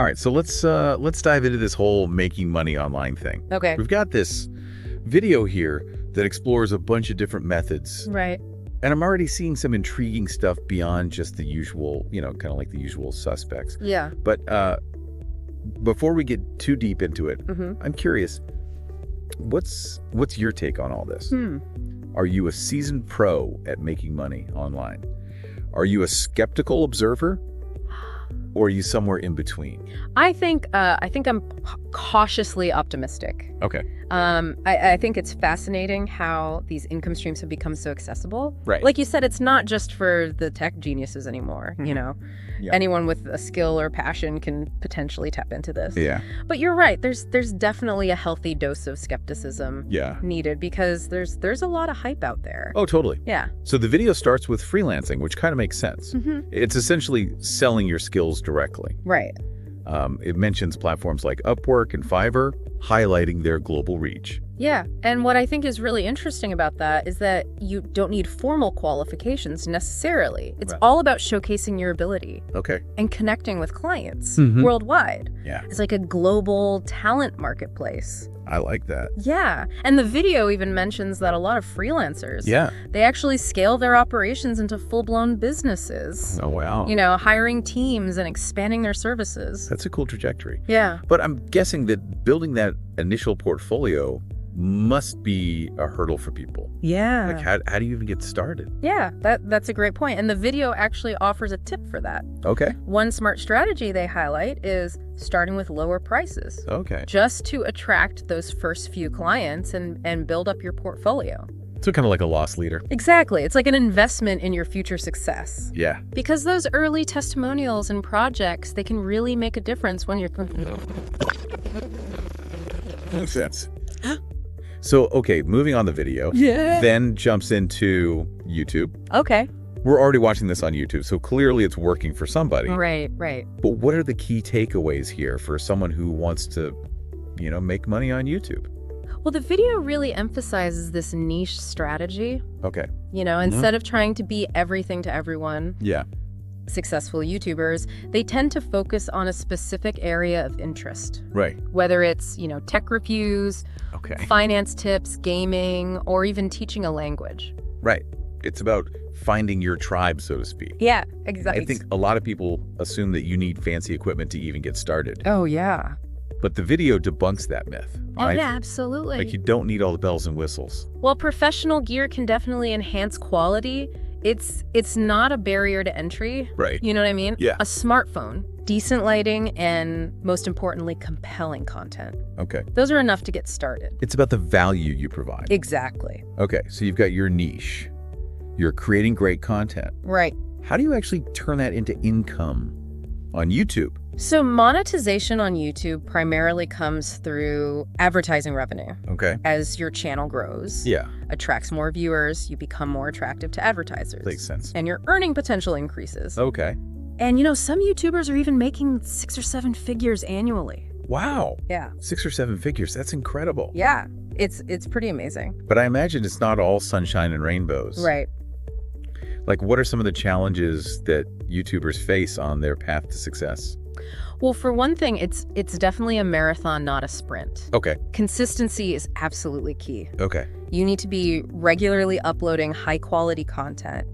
All right, so let's dive into this whole making money online thing. Okay. We've got this video here that explores a bunch of different methods. Right. And I'm already seeing some intriguing stuff beyond just the usual, kind of like the usual suspects. Yeah. But before we get too deep into it, I'm curious, what's your take on all this? Are you a seasoned pro at making money online? Are you a skeptical observer? Or are you somewhere in between? I think I'm cautiously optimistic. Okay. I think it's fascinating how these income streams have become so accessible. Right. Like you said, it's not just for the tech geniuses anymore, Yeah. Anyone with a skill or passion can potentially tap into this. Yeah. But you're right. There's definitely a healthy dose of skepticism needed because there's a lot of hype out there. Oh, totally. Yeah. So the video starts with freelancing, which kind of makes sense. It's essentially selling your skills directly. Right. It mentions platforms like Upwork and Fiverr, highlighting their global reach. Yeah, and what I think is really interesting about that is that you don't need formal qualifications necessarily. It's all about showcasing your ability. Okay. And connecting with clients worldwide. Yeah. It's like a global talent marketplace. I like that. Yeah, and the video even mentions that a lot of freelancers, they actually scale their operations into full-blown businesses. Oh, wow. Hiring teams and expanding their services. That's a cool trajectory. Yeah. But I'm guessing that building that initial portfolio must be a hurdle for people. Yeah. Like, how do you even get started? Yeah, that's a great point. And the video actually offers a tip for that. Okay. One smart strategy they highlight is starting with lower prices. Okay. Just to attract those first few clients and build up your portfolio. So kind of like a loss leader. Exactly. It's like an investment in your future success. Yeah. Because those early testimonials and projects, they can really make a difference when you're... Makes sense. So, okay, moving on the video, then jumps into YouTube. Okay. We're already watching this on YouTube, so clearly it's working for somebody. Right. But what are the key takeaways here for someone who wants to, make money on YouTube? Well, the video really emphasizes this niche strategy. Okay. Instead of trying to be everything to everyone. Yeah. Successful YouTubers, they tend to focus on a specific area of interest. Right. Whether it's, tech reviews, finance tips, gaming, or even teaching a language. Right. It's about finding your tribe, so to speak. Yeah, exactly. I think a lot of people assume that you need fancy equipment to even get started. Oh, yeah. But the video debunks that myth. Oh, right? yeah, absolutely. Like, you don't need all the bells and whistles. Well, professional gear can definitely enhance quality. It's not a barrier to entry. Right. You know what I mean? Yeah. A smartphone, decent lighting, and most importantly, compelling content. Okay. Those are enough to get started. It's about the value you provide. Exactly. Okay, so you've got your niche. You're creating great content. Right. How do you actually turn that into income on YouTube? So monetization on YouTube primarily comes through advertising revenue. Okay. As your channel grows, attracts more viewers, you become more attractive to advertisers. Makes sense. And your earning potential increases. Okay. And some YouTubers are even making 6 or 7 figures annually. Wow. Yeah. 6 or 7 figures. That's incredible. Yeah. It's pretty amazing. But I imagine it's not all sunshine and rainbows. Right. Like, what are some of the challenges that YouTubers face on their path to success? Well, for one thing, it's definitely a marathon, not a sprint. Okay. Consistency is absolutely key. Okay. You need to be regularly uploading high-quality content,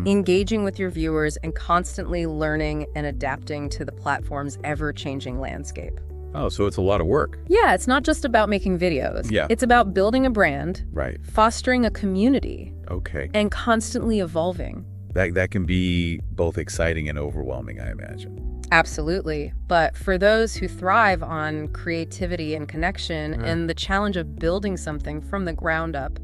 engaging with your viewers, and constantly learning and adapting to the platform's ever-changing landscape. Oh, so it's a lot of work. Yeah, it's not just about making videos. Yeah. It's about building a brand, right, fostering a community, okay, and constantly evolving. That can be both exciting and overwhelming, I imagine. Absolutely. But for those who thrive on creativity and connection and the challenge of building something from the ground up,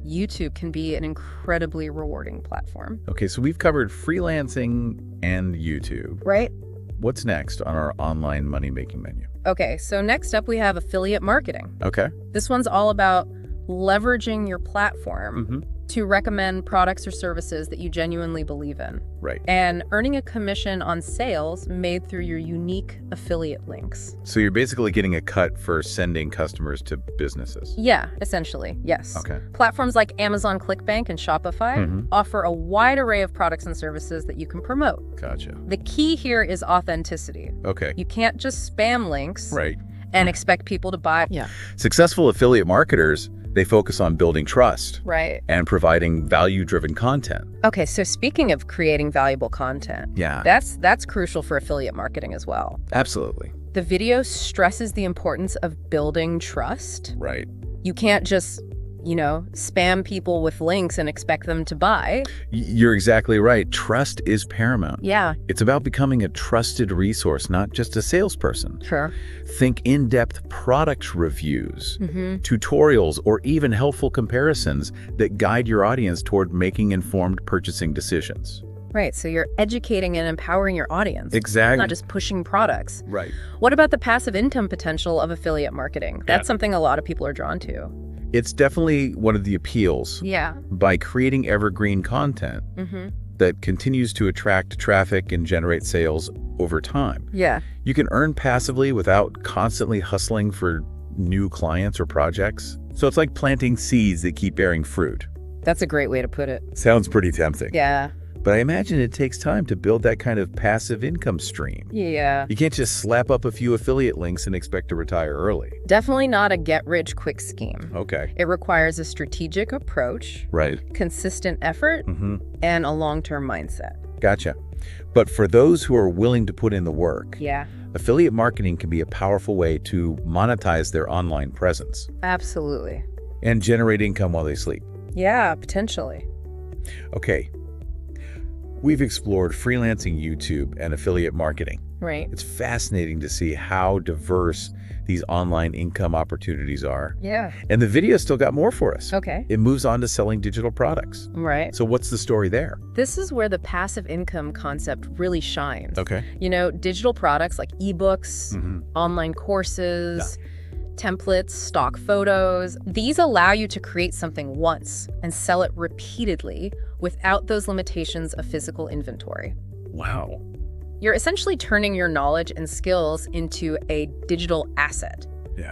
YouTube can be an incredibly rewarding platform. Okay, so we've covered freelancing and YouTube. Right. What's next on our online money-making menu? Okay, so next up we have affiliate marketing. Okay. This one's all about leveraging your platform to recommend products or services that you genuinely believe in. Right. And earning a commission on sales made through your unique affiliate links. So you're basically getting a cut for sending customers to businesses. Yeah, essentially, yes. Okay. Platforms like Amazon ClickBank and Shopify offer a wide array of products and services that you can promote. Gotcha. The key here is authenticity. Okay. You can't just spam links Right. and expect people to buy. Yeah. Successful affiliate marketers, they focus on building trust. Right. And providing value-driven content. Okay, so speaking of creating valuable content, Yeah. that's crucial for affiliate marketing as well. Absolutely. The video stresses the importance of building trust. Right. You can't just, spam people with links and expect them to buy. You're exactly right. Trust is paramount. Yeah. It's about becoming a trusted resource, not just a salesperson. Sure. Think in-depth product reviews, tutorials, or even helpful comparisons that guide your audience toward making informed purchasing decisions. Right, so you're educating and empowering your audience. Exactly. Not just pushing products. Right. What about the passive income potential of affiliate marketing? That's something a lot of people are drawn to. It's definitely one of the appeals. Yeah. By creating evergreen content that continues to attract traffic and generate sales over time. Yeah. You can earn passively without constantly hustling for new clients or projects. So it's like planting seeds that keep bearing fruit. That's a great way to put it. Sounds pretty tempting. Yeah. But I imagine it takes time to build that kind of passive income stream. Yeah. You can't just slap up a few affiliate links and expect to retire early. Definitely not a get-rich-quick scheme. Okay. It requires a strategic approach, Right. consistent effort, and a long-term mindset. Gotcha. But for those who are willing to put in the work, Yeah. affiliate marketing can be a powerful way to monetize their online presence Absolutely. and generate income while they sleep. Yeah, potentially. Okay. We've explored freelancing, YouTube, and affiliate marketing. Right. It's fascinating to see how diverse these online income opportunities are. Yeah. And the video still got more for us. Okay. It moves on to selling digital products. Right. So what's the story there? This is where the passive income concept really shines. Okay. Digital products like ebooks, online courses, templates, stock photos. These allow you to create something once and sell it repeatedly without those limitations of physical inventory. Wow. You're essentially turning your knowledge and skills into a digital asset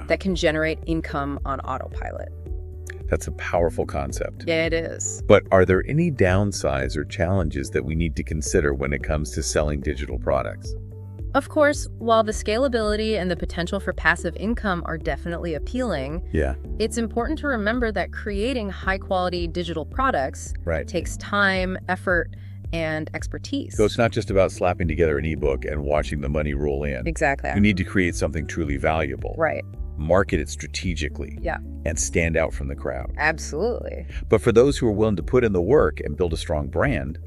that can generate income on autopilot. That's a powerful concept. Yeah, it is. But are there any downsides or challenges that we need to consider when it comes to selling digital products? Of course, while the scalability and the potential for passive income are definitely appealing, it's important to remember that creating high-quality digital products takes time, effort, and expertise. So it's not just about slapping together an ebook and watching the money roll in. Exactly. You need to create something truly valuable. Right. Market it strategically. Yeah. And stand out from the crowd. Absolutely. But for those who are willing to put in the work and build a strong brand,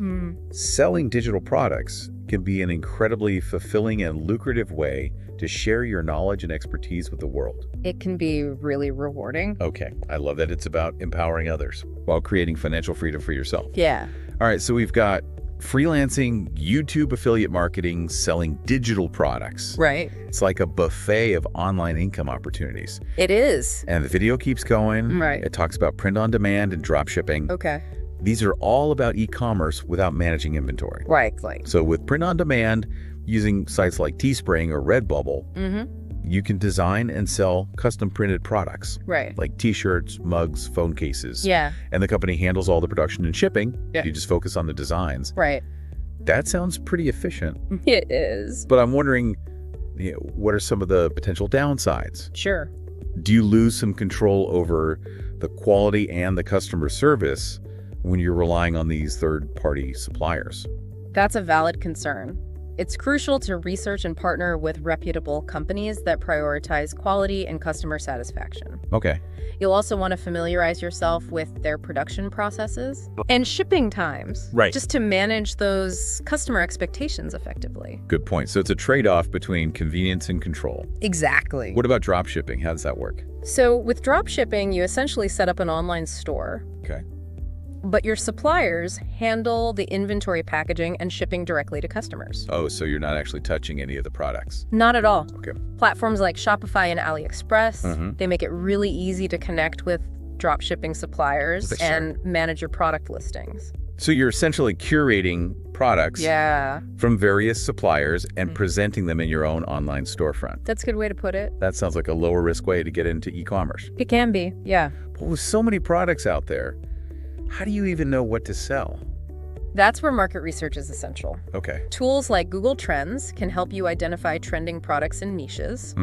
selling digital products can be an incredibly fulfilling and lucrative way to share your knowledge and expertise with the world. It can be really rewarding. Okay. I love that it's about empowering others while creating financial freedom for yourself. Yeah. All right. So we've got freelancing, YouTube affiliate marketing, selling digital products. Right. It's like a buffet of online income opportunities. It is. And the video keeps going. Right. It talks about print on demand and drop shipping. Okay. These are all about e-commerce without managing inventory. Right. So with print on demand, using sites like Teespring or Redbubble, you can design and sell custom printed products. Right. Like t-shirts, mugs, phone cases. Yeah. And the company handles all the production and shipping. Yeah. You just focus on the designs. Right. That sounds pretty efficient. It is. But I'm wondering, what are some of the potential downsides? Sure. Do you lose some control over the quality and the customer service when you're relying on these third-party suppliers? That's a valid concern. It's crucial to research and partner with reputable companies that prioritize quality and customer satisfaction. Okay. You'll also want to familiarize yourself with their production processes and shipping times, just to manage those customer expectations effectively. Good point. So it's a trade-off between convenience and control. Exactly. What about drop shipping? How does that work? So with drop shipping, you essentially set up an online store. Okay. But your suppliers handle the inventory packaging and shipping directly to customers. Oh, so you're not actually touching any of the products? Not at all. Okay. Platforms like Shopify and AliExpress, they make it really easy to connect with drop shipping suppliers and manage your product listings. So you're essentially curating products from various suppliers and presenting them in your own online storefront. That's a good way to put it. That sounds like a lower risk way to get into e-commerce. It can be, yeah. But with so many products out there, how do you even know what to sell? That's where market research is essential. Okay. Tools like Google Trends can help you identify trending products and niches.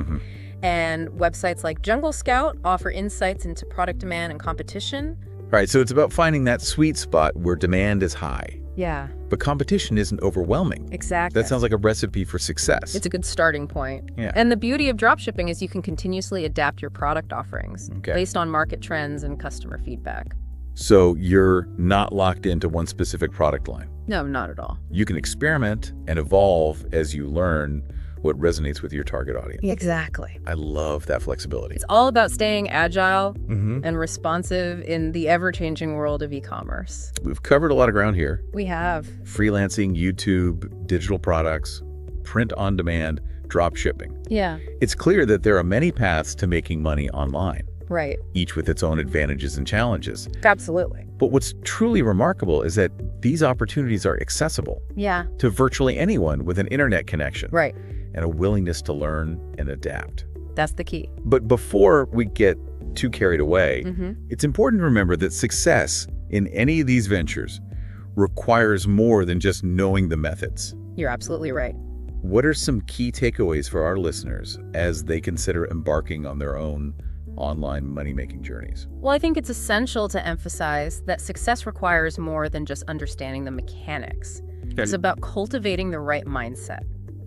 And websites like Jungle Scout offer insights into product demand and competition. Right, so it's about finding that sweet spot where demand is high. Yeah. But competition isn't overwhelming. Exactly. That sounds like a recipe for success. It's a good starting point. Yeah. And the beauty of dropshipping is you can continuously adapt your product offerings based on market trends and customer feedback. So you're not locked into one specific product line. No, not at all. You can experiment and evolve as you learn what resonates with your target audience. Exactly. I love that flexibility. It's all about staying agile and responsive in the ever-changing world of e-commerce. We've covered a lot of ground here. We have. Freelancing, YouTube, digital products, print on demand, drop shipping. Yeah. It's clear that there are many paths to making money online. Right. Each with its own advantages and challenges. Absolutely. But what's truly remarkable is that these opportunities are accessible to virtually anyone with an internet connection. Right. And a willingness to learn and adapt. That's the key. But before we get too carried away, it's important to remember that success in any of these ventures requires more than just knowing the methods. You're absolutely right. What are some key takeaways for our listeners as they consider embarking on their own online money-making journeys? Well, I think it's essential to emphasize that success requires more than just understanding the mechanics. It's about cultivating the right mindset.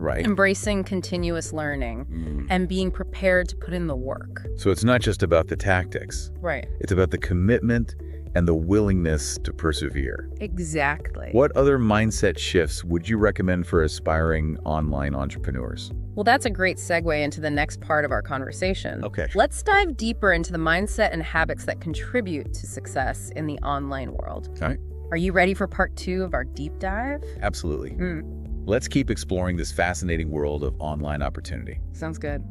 Right. Embracing continuous learning and being prepared to put in the work. So it's not just about the tactics. Right. It's about the commitment and the willingness to persevere. Exactly. What other mindset shifts would you recommend for aspiring online entrepreneurs? Well, that's a great segue into the next part of our conversation. Okay. Let's dive deeper into the mindset and habits that contribute to success in the online world. All right. Are you ready for part 2 of our deep dive? Absolutely. Let's keep exploring this fascinating world of online opportunity. Sounds good.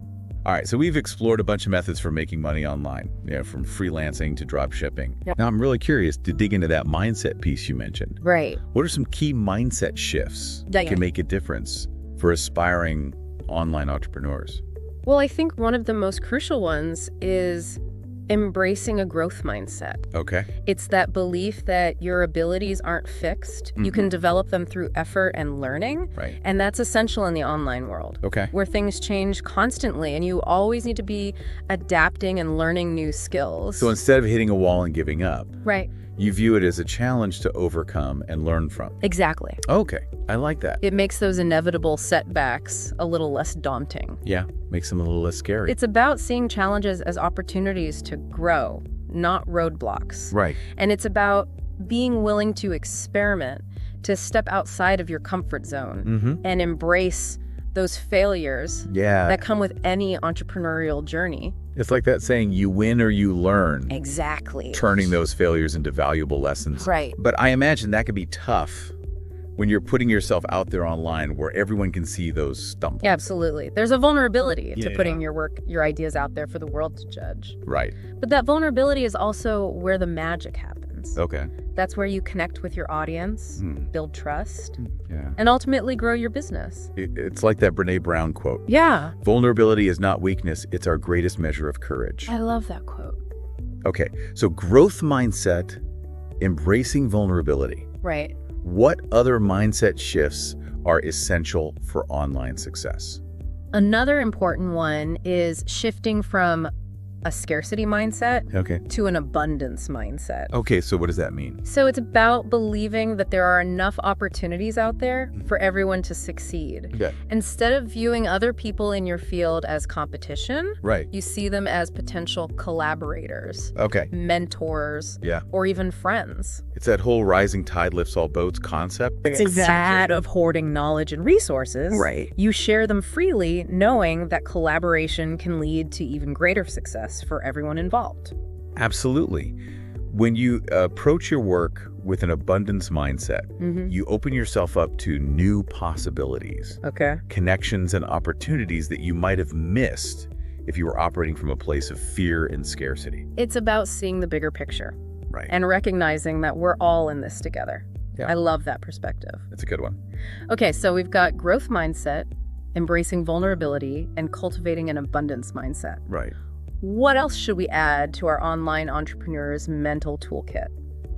All right, so we've explored a bunch of methods for making money online, from freelancing to drop shipping. Yep. Now, I'm really curious to dig into that mindset piece you mentioned. Right. What are some key mindset shifts that can make a difference for aspiring online entrepreneurs? Well, I think one of the most crucial ones is embracing a growth mindset. Okay. It's that belief that your abilities aren't fixed. You can develop them through effort and learning. Right. And that's essential in the online world. Okay. Where things change constantly and you always need to be adapting and learning new skills. So instead of hitting a wall and giving up, right. you view it as a challenge to overcome and learn from. Exactly. Okay. I like that. It makes those inevitable setbacks a little less daunting. Yeah. Makes them a little less scary. It's about seeing challenges as opportunities to grow, not roadblocks. Right. And it's about being willing to experiment, to step outside of your comfort zone and embrace those failures that come with any entrepreneurial journey. It's like that saying, you win or you learn. Exactly. Turning those failures into valuable lessons. Right. But I imagine that could be tough when you're putting yourself out there online where everyone can see those stumbles. Yeah, absolutely. There's a vulnerability to putting your work, your ideas out there for the world to judge. Right. But that vulnerability is also where the magic happens. Okay. That's where you connect with your audience, build trust, Yeah. and ultimately grow your business. It's like that Brene Brown quote. Yeah. Vulnerability is not weakness, it's our greatest measure of courage. I love that quote. Okay, so growth mindset, embracing vulnerability. Right. What other mindset shifts are essential for online success? Another important one is shifting from a scarcity mindset to an abundance mindset. Okay, so what does that mean? So it's about believing that there are enough opportunities out there for everyone to succeed. Okay. Instead of viewing other people in your field as competition, Right. you see them as potential collaborators, Okay. mentors, or even friends. It's that whole rising tide lifts all boats concept. Instead of hoarding knowledge and resources, you share them freely, knowing that collaboration can lead to even greater success for everyone involved. Absolutely. When you approach your work with an abundance mindset, you open yourself up to new possibilities, Okay. connections and opportunities that you might have missed if you were operating from a place of fear and scarcity. It's about seeing the bigger picture. Right. And recognizing that we're all in this together. Yeah. I love that perspective. That's a good one. Okay, so we've got growth mindset, embracing vulnerability, and cultivating an abundance mindset. Right. What else should we add to our online entrepreneur's mental toolkit?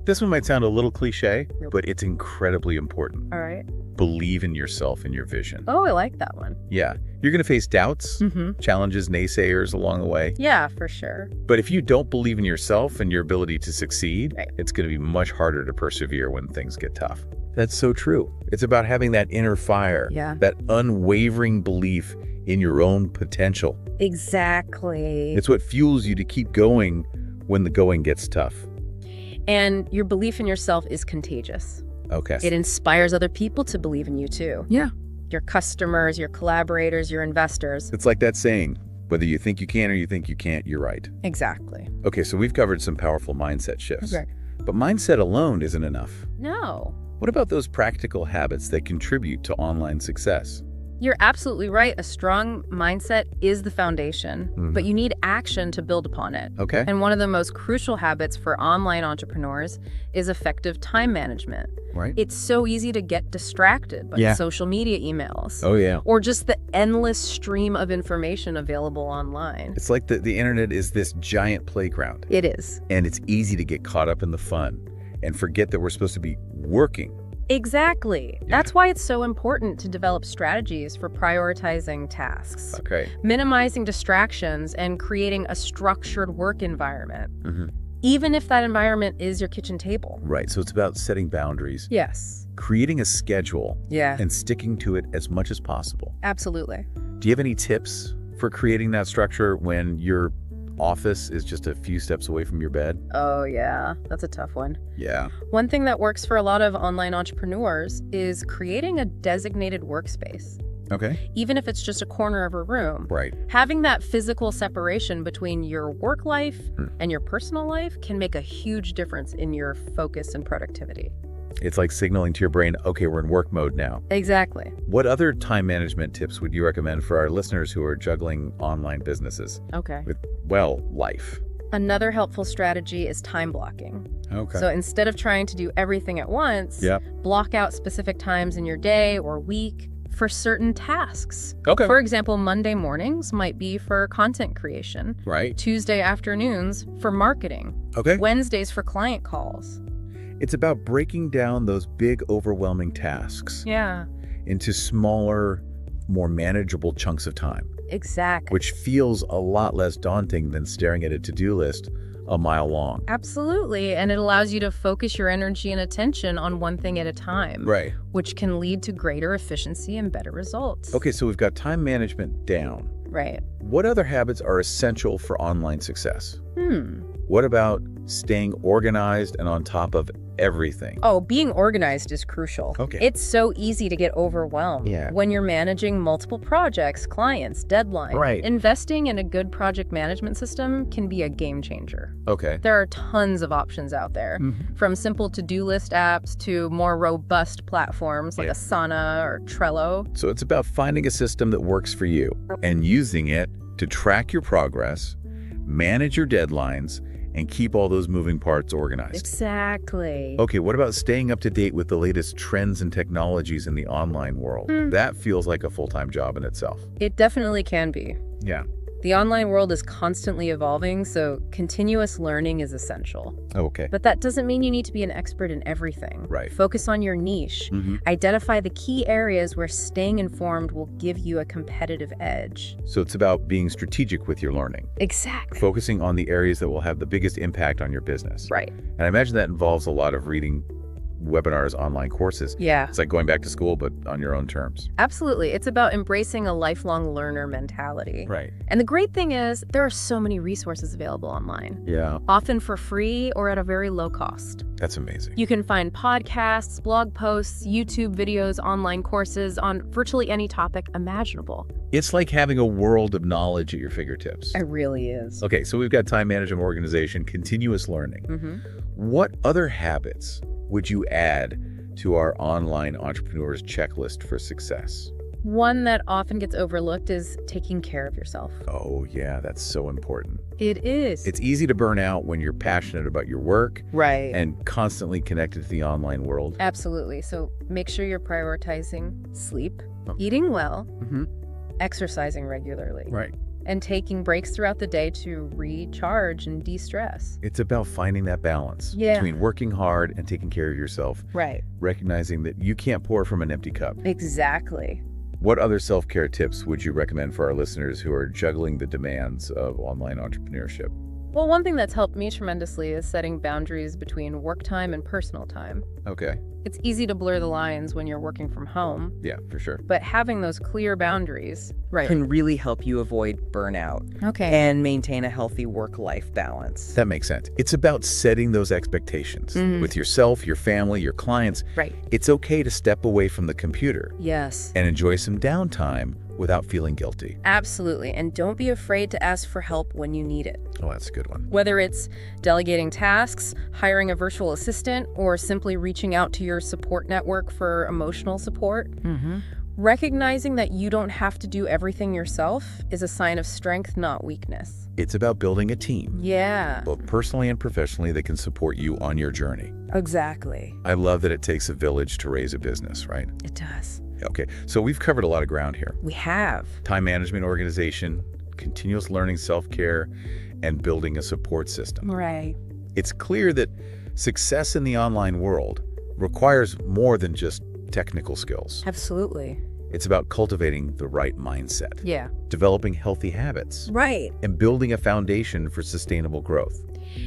This one might sound a little cliche, but it's incredibly important. All right. Believe in yourself and your vision. Oh, I like that one. Yeah. You're going to face doubts, challenges, naysayers along the way. Yeah, for sure. But if you don't believe in yourself and your ability to succeed, it's going to be much harder to persevere when things get tough. That's so true. It's about having that inner fire, that unwavering belief in your own potential. Exactly. It's what fuels you to keep going when the going gets tough. And your belief in yourself is contagious. Okay. It inspires other people to believe in you too. Yeah. Your customers, your collaborators, your investors. It's like that saying, whether you think you can or you think you can't, you're right. Exactly. Okay, so we've covered some powerful mindset shifts. Okay. But mindset alone isn't enough. No. What about those practical habits that contribute to online success? You're absolutely right. A strong mindset is the foundation, but you need action to build upon it. Okay. And one of the most crucial habits for online entrepreneurs is effective time management. Right. It's so easy to get distracted by social media emails. Oh, yeah. Or just the endless stream of information available online. It's like the internet is this giant playground. It is. And it's easy to get caught up in the fun and forget that we're supposed to be working. Exactly. That's why it's so important to develop strategies for prioritizing tasks, minimizing distractions, and creating a structured work environment, even if that environment is your kitchen table. Right. So it's about setting boundaries. Yes. Creating a schedule. Yeah. And sticking to it as much as possible. Absolutely. Do you have any tips for creating that structure when your office is just a few steps away from your bed? Oh, yeah. That's a tough one. Yeah. One thing that works for a lot of online entrepreneurs is creating a designated workspace. Okay. Even if it's just a corner of a room. Right. Having that physical separation between your work life and your personal life can make a huge difference in your focus and productivity. It's like signaling to your brain, okay, we're in work mode now. Exactly. What other time management tips would you recommend for our listeners who are juggling online businesses? Okay. With, well, life. Another helpful strategy is time blocking. Okay. So instead of trying to do everything at once, block out specific times in your day or week for certain tasks. Okay. For example, Monday mornings might be for content creation. Right. Tuesday afternoons for marketing. Okay. Wednesdays for client calls. It's about breaking down those big, overwhelming tasks into smaller, more manageable chunks of time. Exactly. Which feels a lot less daunting than staring at a to-do list a mile long. Absolutely. And it allows you to focus your energy and attention on one thing at a time. Right. Which can lead to greater efficiency and better results. Okay, so we've got time management down. Right. What other habits are essential for online success? What about staying organized and on top of everything? Oh, being organized is crucial. Okay. It's so easy to get overwhelmed when you're managing multiple projects, clients, deadlines. Right. Investing in a good project management system can be a game changer. Okay. There are tons of options out there, from simple to-do list apps to more robust platforms like Asana or Trello. So it's about finding a system that works for you and using it to track your progress, manage your deadlines, and keep all those moving parts organized. Exactly. Okay, what about staying up to date with the latest trends and technologies in the online world? That feels like a full-time job in itself. It definitely can be. Yeah. The online world is constantly evolving, so continuous learning is essential. Okay. But that doesn't mean you need to be an expert in everything. Right. Focus on your niche. Identify the key areas where staying informed will give you a competitive edge. So it's about being strategic with your learning. Exactly. Focusing on the areas that will have the biggest impact on your business. Right. And I imagine that involves a lot of reading webinars, online courses. Yeah. It's like going back to school, but on your own terms. Absolutely. It's about embracing a lifelong learner mentality. Right. And the great thing is there are so many resources available online. Yeah. Often for free or at a very low cost. That's amazing. You can find podcasts, blog posts, YouTube videos, online courses on virtually any topic imaginable. It's like having a world of knowledge at your fingertips. It really is. Okay, so we've got time management, organization, continuous learning. What other habits would you add to our online entrepreneur's checklist for success? One that often gets overlooked is taking care of yourself. Oh, yeah, that's so important. It is. It's easy to burn out when you're passionate about your work. Right. And constantly connected to the online world. Absolutely. So make sure you're prioritizing sleep, eating well, exercising regularly. Right. And taking breaks throughout the day to recharge and de-stress. It's about finding that balance between working hard and taking care of yourself. Right. Recognizing that you can't pour from an empty cup. Exactly. What other self-care tips would you recommend for our listeners who are juggling the demands of online entrepreneurship? Well, one thing that's helped me tremendously is setting boundaries between work time and personal time. Okay. It's easy to blur the lines when you're working from home. Yeah, for sure. But having those clear boundaries can really help you avoid burnout and maintain a healthy work-life balance. That makes sense. It's about setting those expectations with yourself, your family, your clients. Right. It's okay to step away from the computer. Yes. And enjoy some downtime without feeling guilty. Absolutely. And don't be afraid to ask for help when you need it. Oh, that's a good one. Whether it's delegating tasks, hiring a virtual assistant, or simply reaching out to your support network for emotional support, recognizing that you don't have to do everything yourself is a sign of strength, not weakness. It's about building a team. Yeah. Both personally and professionally that can support you on your journey. Exactly. I love that it takes a village to raise a business, right? It does. Okay, so we've covered a lot of ground here. We have. Time management, organization, continuous learning, self-care, and building a support system. Right. It's clear that success in the online world requires more than just technical skills. Absolutely. It's about cultivating the right mindset. Yeah. Developing healthy habits. Right. And building a foundation for sustainable growth.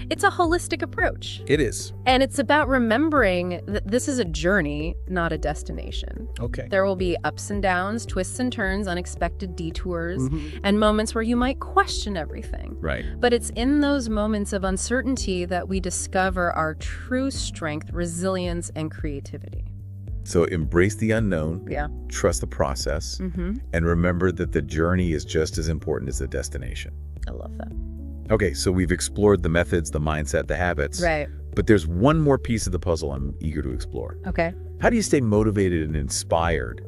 It's a holistic approach. It is. And it's about remembering that this is a journey, not a destination. Okay. There will be ups and downs, twists and turns, unexpected detours, and moments where you might question everything. Right. But it's in those moments of uncertainty that we discover our true strength, resilience, and creativity. So embrace the unknown, trust the process, and remember that the journey is just as important as the destination. I love that. Okay, so we've explored the methods, the mindset, the habits. Right. But there's one more piece of the puzzle I'm eager to explore. Okay. How do you stay motivated and inspired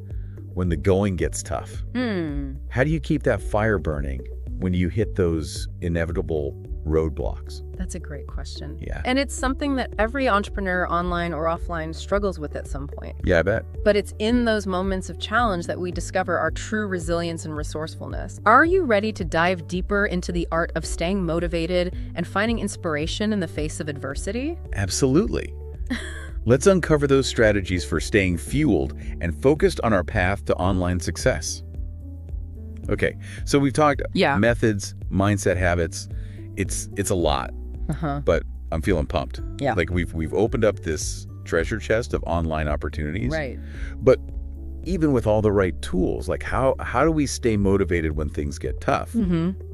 when the going gets tough? How do you keep that fire burning when you hit those inevitable roadblocks? That's a great question. Yeah. And it's something that every entrepreneur, online or offline, struggles with at some point. Yeah, I bet. But it's in those moments of challenge that we discover our true resilience and resourcefulness. Are you ready to dive deeper into the art of staying motivated and finding inspiration in the face of adversity? Absolutely. Let's uncover those strategies for staying fueled and focused on our path to online success. Okay, so we've talked methods, mindset, habits. It's a lot, but I'm feeling pumped. Yeah. Like we've opened up this treasure chest of online opportunities. Right. But even with all the right tools, like how do we stay motivated when things get tough?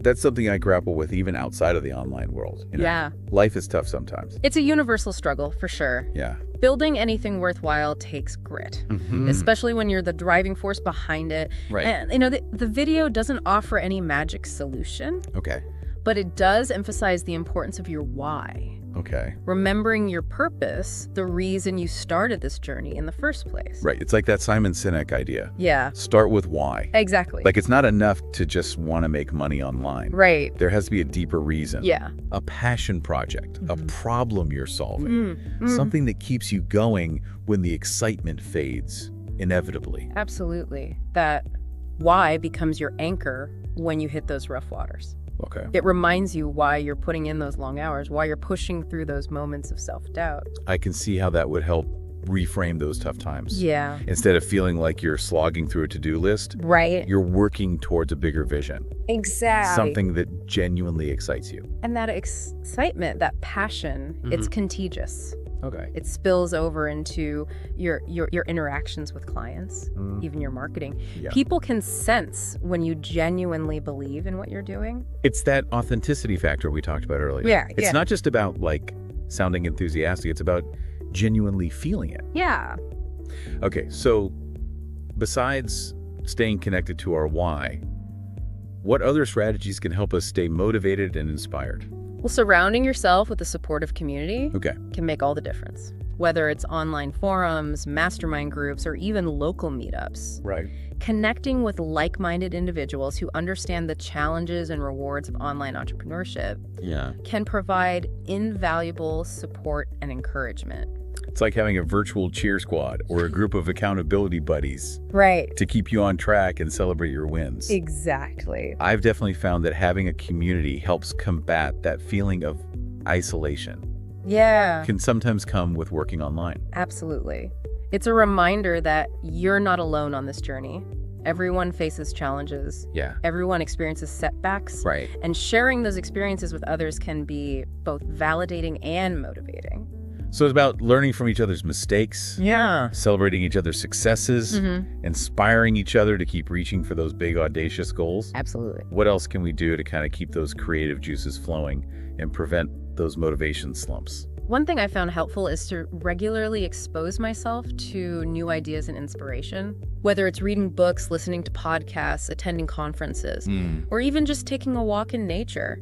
That's something I grapple with even outside of the online world. You know? Yeah. Life is tough sometimes. It's a universal struggle, for sure. Yeah. Building anything worthwhile takes grit, especially when you're the driving force behind it. Right. And, you know, the video doesn't offer any magic solution. Okay. But it does emphasize the importance of your why. Okay. Remembering your purpose, the reason you started this journey in the first place. Right. It's like that Simon Sinek idea. Yeah. Start with why. Exactly. Like it's not enough to just want to make money online. Right. There has to be a deeper reason. Yeah. A passion project, a problem you're solving, something that keeps you going when the excitement fades, inevitably. Absolutely. That why becomes your anchor when you hit those rough waters. Okay. It reminds you why you're putting in those long hours, why you're pushing through those moments of self-doubt. I can see how that would help reframe those tough times. Yeah. Instead of feeling like you're slogging through a to-do list, right. You're working towards a bigger vision. Exactly. Something that genuinely excites you. And that excitement, that passion, it's contagious. Okay. It spills over into your interactions with clients, even your marketing. Yeah. People can sense when you genuinely believe in what you're doing. It's that authenticity factor we talked about earlier. Yeah. It's not just about like sounding enthusiastic, it's about genuinely feeling it. Yeah. Okay, so besides staying connected to our why, what other strategies can help us stay motivated and inspired? Well, surrounding yourself with a supportive community Okay. can make all the difference. whether it's online forums, mastermind groups, or even local meetups. Right. Connecting with like-minded individuals who understand the challenges and rewards of online entrepreneurship can provide invaluable support and encouragement. It's like having a virtual cheer squad or a group of accountability buddies. Right. To keep you on track and celebrate your wins. Exactly. I've definitely found that having a community helps combat that feeling of isolation. Yeah. Can sometimes come with working online. Absolutely. It's a reminder that you're not alone on this journey. Everyone faces challenges. Yeah. Everyone experiences setbacks. Right. And sharing those experiences with others can be both validating and motivating. So it's about learning from each other's mistakes. Yeah. Celebrating each other's successes. Inspiring each other to keep reaching for those big, audacious goals. Absolutely. What else can we do to kind of keep those creative juices flowing and prevent those motivation slumps? One thing I found helpful is to regularly expose myself to new ideas and inspiration, whether it's reading books, listening to podcasts, attending conferences, or even just taking a walk in nature.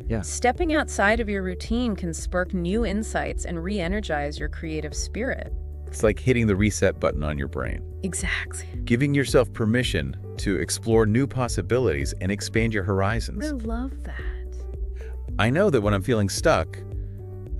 Yeah. Stepping outside of your routine can spark new insights and re-energize your creative spirit. It's like hitting the reset button on your brain. Exactly. Giving yourself permission to explore new possibilities and expand your horizons. I love that. I know that when I'm feeling stuck,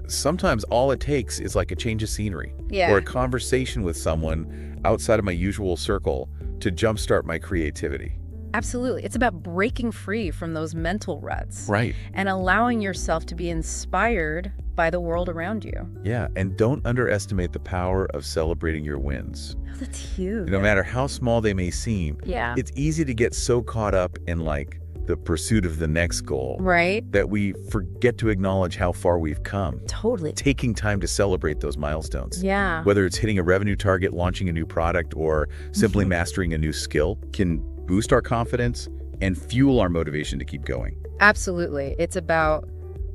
sometimes all it takes is like a change of scenery or a conversation with someone outside of my usual circle to jumpstart my creativity. Absolutely. It's about breaking free from those mental ruts. Right. And allowing yourself to be inspired by the world around you. Yeah, and don't underestimate the power of celebrating your wins. Oh, that's huge. No matter how small they may seem, it's easy to get so caught up in like the pursuit of the next goal, right, that we forget to acknowledge how far we've come. Totally. Taking time to celebrate those milestones. Yeah. Whether it's hitting a revenue target, launching a new product, or simply mastering a new skill can boost our confidence and fuel our motivation to keep going. Absolutely. It's about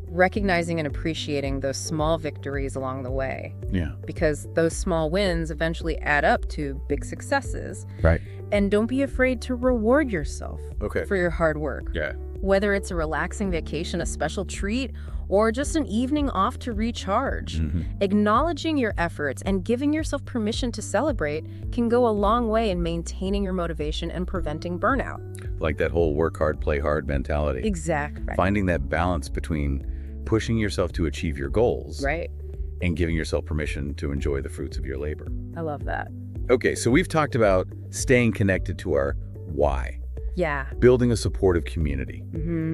recognizing and appreciating those small victories along the way. Yeah. Because those small wins eventually add up to big successes. Right. And don't be afraid to reward yourself for your hard work. Yeah. Whether it's a relaxing vacation, a special treat, or just an evening off to recharge. Acknowledging your efforts and giving yourself permission to celebrate can go a long way in maintaining your motivation and preventing burnout. Like that whole work hard, play hard mentality. Exactly. Finding that balance between pushing yourself to achieve your goals and giving yourself permission to enjoy the fruits of your labor. I love that. Okay, so we've talked about staying connected to our why. Yeah. Building a supportive community,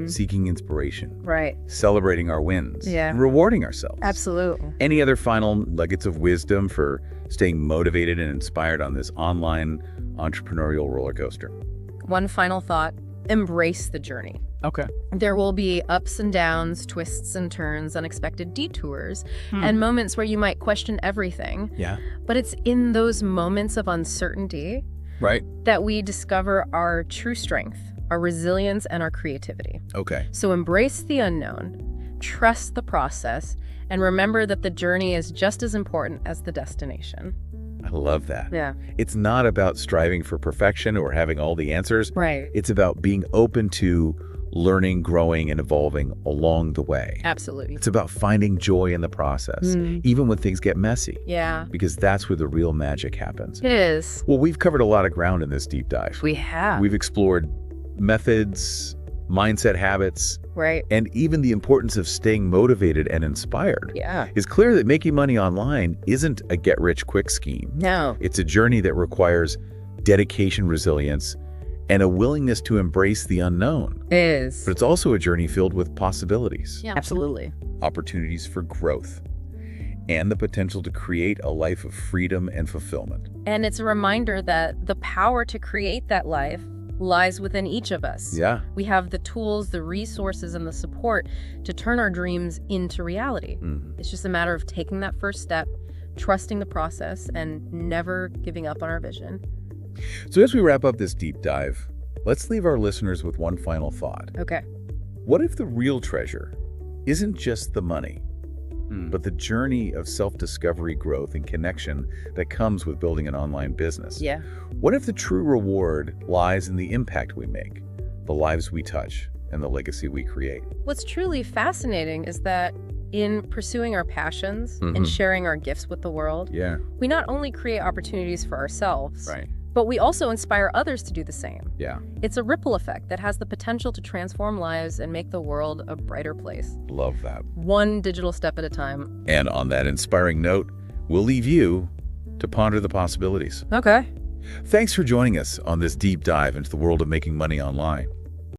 seeking inspiration, celebrating our wins, and rewarding ourselves. Absolutely. Any other final nuggets of wisdom for staying motivated and inspired on this online entrepreneurial roller coaster? One final thought, embrace the journey. Okay. There will be ups and downs, twists and turns, unexpected detours, and moments where you might question everything. Yeah. But it's in those moments of uncertainty that we discover our true strength, our resilience, and our creativity. Okay. So embrace the unknown, trust the process, and remember that the journey is just as important as the destination. I love that. Yeah. It's not about striving for perfection or having all the answers. Right. It's about being open to learning, growing, and evolving along the way. Absolutely. It's about finding joy in the process, even when things get messy. Yeah. Because that's where the real magic happens. It is. Well, we've covered a lot of ground in this deep dive. We have. We've explored methods, mindset habits, and even the importance of staying motivated and inspired. Yeah. It's clear that making money online isn't a get-rich-quick scheme. No. It's a journey that requires dedication, resilience, and a willingness to embrace the unknown. It is. But it's also a journey filled with possibilities. Yeah, absolutely. Opportunities for growth, and the potential to create a life of freedom and fulfillment. And it's a reminder that the power to create that life lies within each of us. Yeah. We have the tools, the resources, and the support to turn our dreams into reality. It's just a matter of taking that first step, trusting the process, and never giving up on our vision. So as we wrap up this deep dive, let's leave our listeners with one final thought. Okay. What if the real treasure isn't just the money, but the journey of self-discovery, growth, and connection that comes with building an online business? Yeah. What if the true reward lies in the impact we make, the lives we touch, and the legacy we create? What's truly fascinating is that in pursuing our passions and sharing our gifts with the world, we not only create opportunities for ourselves, but we also inspire others to do the same. It's a ripple effect that has the potential to transform lives and make the world a brighter place. Love that. One digital step at a time. And on that inspiring note, we'll leave you to ponder the possibilities. Okay. Thanks for joining us on this deep dive into the world of making money online.